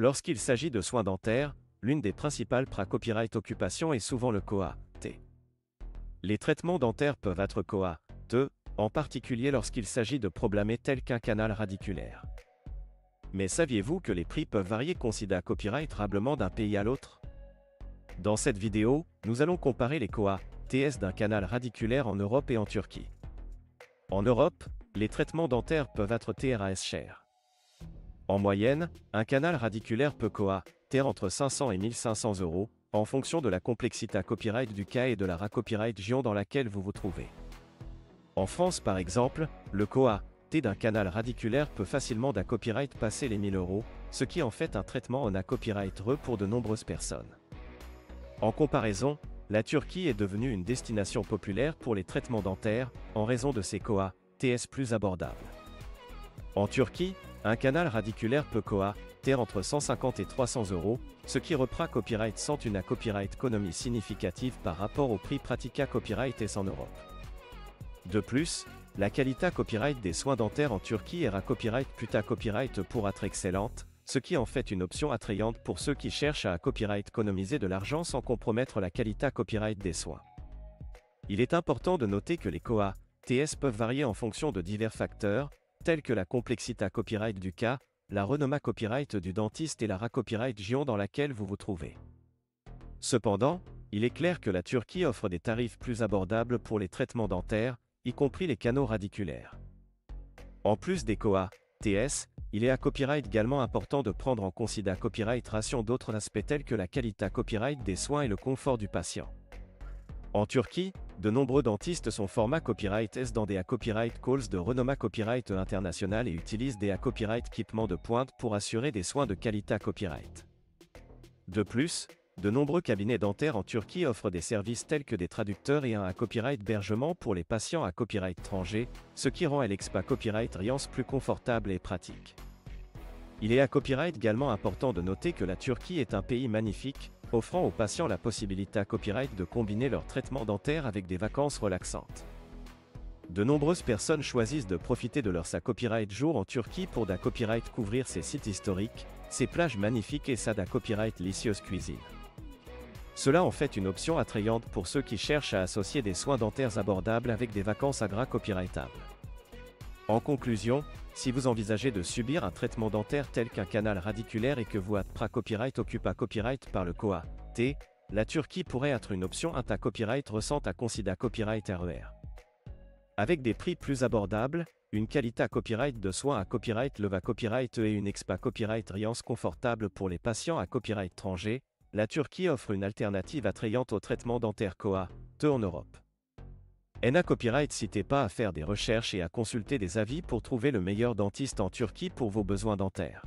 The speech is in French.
Lorsqu'il s'agit de soins dentaires, l'une des principales copyright occupations est souvent le COA-T. Les traitements dentaires peuvent être COA-T, en particulier lorsqu'il s'agit de problèmes tels qu'un canal radiculaire. Mais saviez-vous que les prix peuvent varier considérablement d'un pays à l'autre? Dans cette vidéo, nous allons comparer les COA-TS d'un canal radiculaire en Europe et en Turquie. En Europe, les traitements dentaires peuvent être TRAS chers. En moyenne, un canal radiculaire peut coûter entre 500 et 1500 €, en fonction de la complexité copyright du cas et de la copyright région dans laquelle vous vous trouvez. En France par exemple, le COA-T d'un canal radiculaire peut facilement copyright passer les 1000 €, ce qui en fait un traitement en copyright pour de nombreuses personnes. En comparaison, la Turquie est devenue une destination populaire pour les traitements dentaires, en raison de ses COA-TS plus abordables. En Turquie, un canal radiculaire peut coûter entre 150 et 300 €, ce qui reprend copyright sans une copyright économie significative par rapport au prix pratiqué copyright en Europe. De plus, la qualité copyright des soins dentaires en Turquie est copyright puta copyright pour être excellente, ce qui en fait une option attrayante pour ceux qui cherchent à copyright économiser de l'argent sans compromettre la qualité copyright des soins. Il est important de noter que les COA-TS peuvent varier en fonction de divers facteurs, tels que la complexité copyright du cas, la renommée copyright du dentiste et la copyright région dans laquelle vous vous trouvez. Cependant, il est clair que la Turquie offre des tarifs plus abordables pour les traitements dentaires, y compris les canaux radiculaires. En plus des COA-TS, il est copyright également important de prendre en considération d'autres aspects tels que la qualité copyright des soins et le confort du patient. En Turquie, de nombreux dentistes sont formés copyright S dans des copyright calls de renommée copyright international et utilisent des copyright équipements de pointe pour assurer des soins de qualité copyright. De plus, de nombreux cabinets dentaires en Turquie offrent des services tels que des traducteurs et un copyright hébergement pour les patients à copyright étranger, ce qui rend l'expa copyright Riance plus confortable et pratique. Il est copyright également important de noter que la Turquie est un pays magnifique, offrant aux patients la possibilité copyright de combiner leur traitement dentaire avec des vacances relaxantes. De nombreuses personnes choisissent de profiter de leur copyright jour en Turquie pour copyright couvrir ses sites historiques, ses plages magnifiques et sa copyright délicieuse cuisine. Cela en fait une option attrayante pour ceux qui cherchent à associer des soins dentaires abordables avec des vacances copyrightables. En conclusion, si vous envisagez de subir un traitement dentaire tel qu'un canal radiculaire et que votre copyright occupe copyright par le COA-T, la Turquie pourrait être une option copyright récente à considérer copyright RER. Avec des prix plus abordables, une qualité copyright de soins copyright leva copyright et une expa copyright Riance confortable pour les patients copyright étranger, la Turquie offre une alternative attrayante au traitement dentaire COA-T en Europe. Copyright, n'hésitez pas à faire des recherches et à consulter des avis pour trouver le meilleur dentiste en Turquie pour vos besoins dentaires.